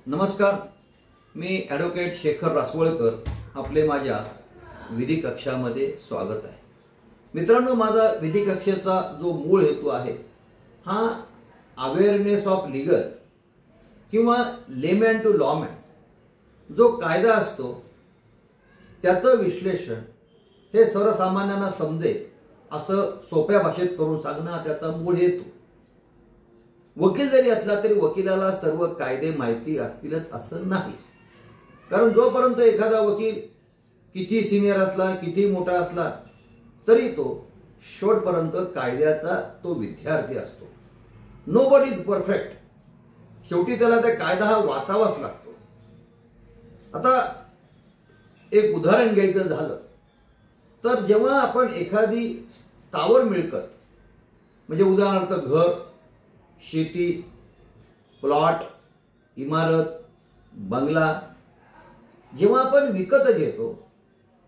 नमस्कार, मी ॲडव्होकेट शेखर रासवळकर आपले माझ्या विधी कक्षामध्ये स्वागत आहे। मित्रांनो, माझा विधी कक्षेचा जो मूळ हेतू आहे हा अवेअरनेस ऑफ लीगल किंवा लेमॅन टू लॉमॅन जो कायदा असतो त्याचं विश्लेषण हे सर्वसामान्यांना समजेल असं सोप्या भाषेत करून सांगणं हा त्याचा मूळ हेतू। वकील जरी असला तरी वकिलाला सर्व कायदे माहिती असतीलच असं नाही, कारण जोपर्यंत एखादा वकील किती सिनियर असला किती मोठा असला तरी तो शेवटपर्यंत कायद्याचा तो विद्यार्थी असतो। नोबडी इज परफेक्ट, शेवटी त्याला त्या कायदा हा वाचावाच लागतो। आता एक उदाहरण घ्यायचं झालं तर जेव्हा आपण एखादी स्थावर मिळकत म्हणजे उदाहरणार्थ घर, शेती, प्लॉट, इमारत, बंगला जेव्हा आपण विकत घेतो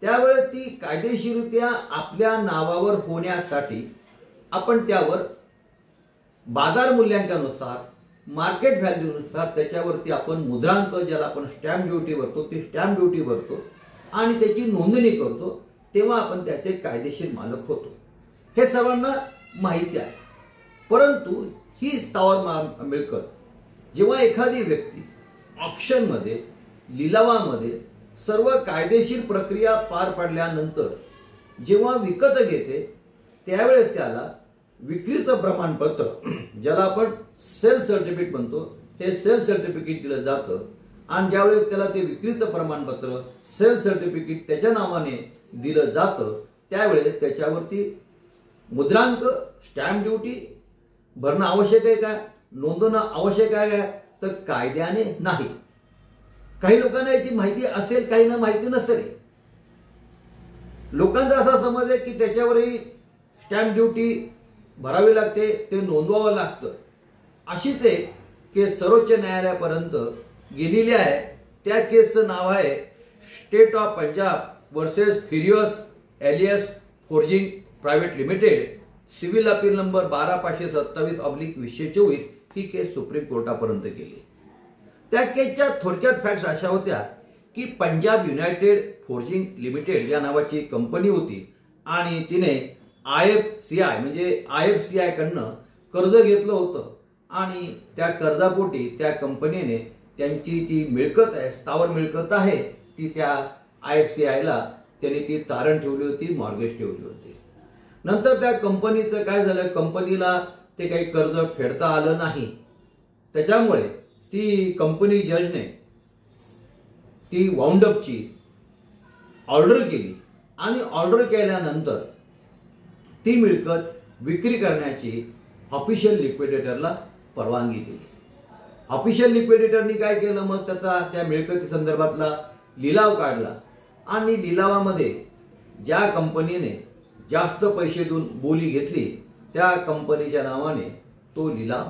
त्यावेळेस ती कायदेशीररित्या आपल्या नावावर होण्यासाठी आपण त्यावर बाजार मूल्यांकनानुसार मार्केट व्हॅल्यूनुसार त्याच्यावरती आपण मुद्रांक ज्याला आपण स्टॅम्प ड्युटी भरतो ती स्टॅम्प ड्युटी भरतो आणि त्याची नोंदणी करतो, तेव्हा आपण त्याचे कायदेशीर मालक होतो। हे सर्वांना माहिती आहे। परंतु ही स्थावर मिळकत जेव्हा एखादी व्यक्ती ऑप्शनमध्ये लिलावामध्ये सर्व कायदेशीर प्रक्रिया पार पाडल्यानंतर जेव्हा विकत घेते त्यावेळेस त्याला विक्रीचं प्रमाणपत्र ज्याला आपण सेल सर्टिफिकेट म्हणतो हे सेल सर्टिफिकेट दिलं जातं आणि ज्यावेळेस त्याला ते विक्रीचं प्रमाणपत्र सेल सर्टिफिकेट त्याच्या नावाने दिलं जातं त्यावेळेस त्याच्यावरती मुद्रांक स्टॅम्प ड्युटी भरणं आवश्यक आहे का, नोंदवणं आवश्यक आहे का, तर कायद्याने नाही। काही लोकांना याची माहिती असेल, काहींना माहिती नसेल। लोकांचा असा समज आहे की त्याच्यावरही स्टॅम्प ड्युटी भरावी लागते, ते नोंदवावं लागतं। अशीच एक केस सर्वोच्च न्यायालयापर्यंत गेलेली आहे। त्या केसचं नाव आहे state of Punjab versus ferrous alloys forging private limited, civil appeal number 12527/2024। ही केस सुप्रीम कोर्टापर्यंत गेली। त्या केसच्या थोडक्यात फॅक्ट्स अशा होत्या की पंजाब युनायटेड फोर्जिंग लिमिटेड या नावाची कंपनी होती आणि तिने IFCI म्हणजे IFCI कडनं कर्ज घेतलं होतं आणि त्या कर्जापोटी त्या कंपनीने त्यांची ती मिळकत आहे, स्थावर मिळकत आहे ती त्या IFCI ला त्यांनी ती तारण ठेवली होती, मॉर्गेज ठेवली होती। नंतर त्या कंपनीचं काय झालं, कंपनीला ते काही कर्ज फेडता आलं नाही, त्याच्यामुळे ती कंपनी जजने ती वाउंडअपची ऑर्डर केली आणि ऑर्डर केल्यानंतर ती मिळकत विक्री करण्याची ऑफिशियल लिक्विडेटरला परवानगी दिली। ऑफिशियल लिक्विडेटरनी काय केलं, मग त्या मिळकती संदर्भातला लिलाव काढला आणि लिलावामध्ये ज्या कंपनीने जास्त पैसे देऊन बोली घेतली त्या कंपनीच्या नावाने तो लिलाव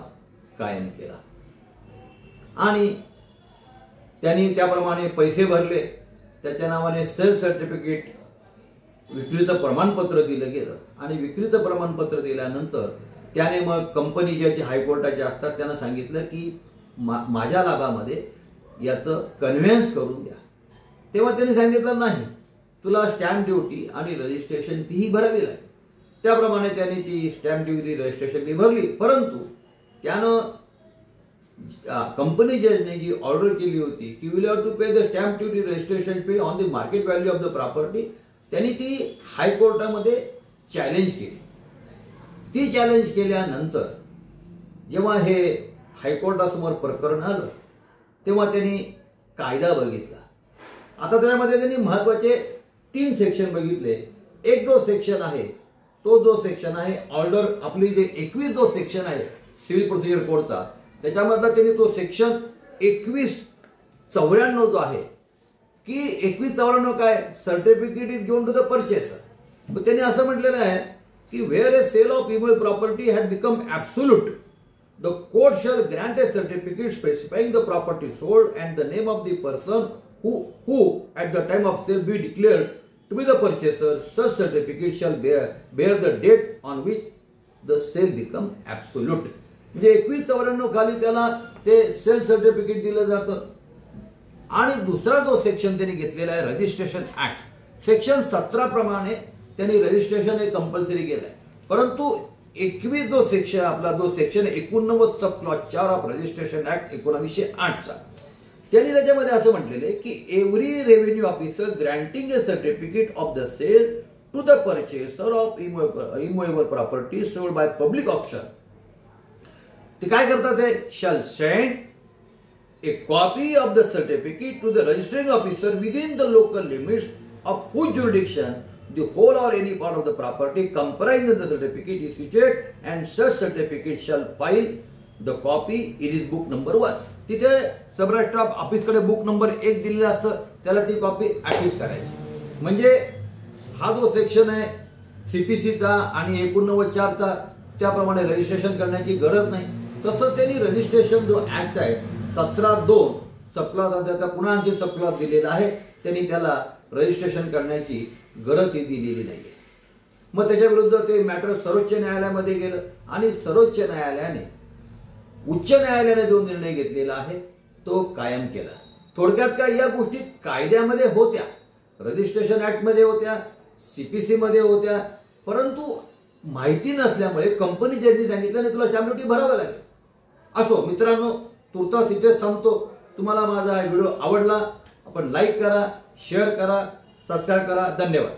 कायम केला आणि त्यांनी त्याप्रमाणे पैसे भरले, त्याच्या नावाने सेल सर्टिफिकेट विक्रीचं प्रमाणपत्र दिलं गेलं आणि विक्रीचं प्रमाणपत्र दिल्यानंतर त्याने मग कंपनी ज्याचे हायकोर्टाचे असतात त्यांना सांगितलं की माझ्या लाभामध्ये याचं कन्व्हेन्स करून द्या। तेव्हा त्यांनी सांगितलं नाही, तुला स्टॅम्प ड्युटी आणि रजिस्ट्रेशन फी भरावी लागेल। त्याप्रमाणे त्यांनी ती स्टॅम्प ड्युटी रजिस्ट्रेशन फी भरली, परंतु त्यानं कंपनी जजने जी ऑर्डर केली होती की will have to pay the stamp duty registration fee on the market value of the property, त्यांनी ती हायकोर्टामध्ये चॅलेंज केली। ती चॅलेंज केल्यानंतर जेव्हा हे हायकोर्टासमोर प्रकरण आलं तेव्हा त्यांनी कायदा बघितला। आता त्यामध्ये त्यांनी महत्वाचे 3 सेक्शन बघितले। एक जो सेक्शन आहे तो जो सेक्शन आहे ऑर्डर आपली जे 21 जो सेक्शन आहे सिव्हिल प्रोसिजर कोडचा त्याच्यामधला त्यांनी तो सेक्शन 2194 जो आहे की 2194 काय, certificate is given to the purchaser. मग त्यांनी असं म्हटलेलं आहे की where a sale of immovable property has become absolute the court shall grant a certificate specifying the property sold and the name of the person who at the time of sale be declared to be the purchaser. Such certificate shall bear the date on which the sale become absolute. म्हणजे 2194 खाली त्याला ते self certificate दिलं जातं. आणि दुसरा जो section त्यांनी घेतलेला आहे रजिस्ट्रेशन ऍक्ट, सेक्शन 17 प्रमाणे त्यांनी रजिस्ट्रेशन हे कंपल्सरी केलंय. परंतु 21 जो सेक्शन आपला जो section 89 sub clause 4 of registration act 1908 चा, त्यांनी त्याच्यामध्ये असं म्हटलेलं आहे की every revenue officer granting a certificate of the sale to the purchaser of immovable property sold by public auction, ते काय करतात आहे, shall send a copy of the certificate to the registering officer within the local limits of whose jurisdiction the whole or any part of the property comprising the certificate is situated, and such certificate shall file the copy in his book number 1. तिथे सब registrar ऑफिसकडे book number 1 दिलेला असतं, त्याला ती copy attach करायची. म्हणजे हा जो section आहे सीपीसीचा आणि 89(4) चा, त्याप्रमाणे रजिस्ट्रेशन करण्याची गरज नाही. तसं त्यांनी रजिस्ट्रेशन जो ऍक्ट आहे 17(2) सबक्लॉज त्याचा पुन्हा आणखी सबक्लॉज दिलेला आहे, त्यांनी त्याला रजिस्ट्रेशन करण्याची गरज ही दिलेली नाहीये. मग त्याच्या विरुद्ध ते मॅटर सर्वोच्च न्यायालयामध्ये गेलं आणि सर्वोच्च न्यायालयाने उच्च न्यायालयाने जो निर्णय घेतलेला आहे तो कायम केला. थोडक्यात काय, या गोष्टी कायद्यामध्ये होत्या, रजिस्ट्रेशन ऍक्ट मध्ये होत्या, सीपीसी मध्ये होत्या, परंतु माहिती नसल्यामुळे कंपनी ज्यांनी सांगितलं नाही तुला स्टॅम्प ड्युटी भरावं लागेल. असो मित्रांनो, तुर्तास इथेच थांबतो. तुम्हाला माझा व्हिडिओ आवडला, आपण लाईक करा, शेअर करा, सबस्क्राईब करा. धन्यवाद.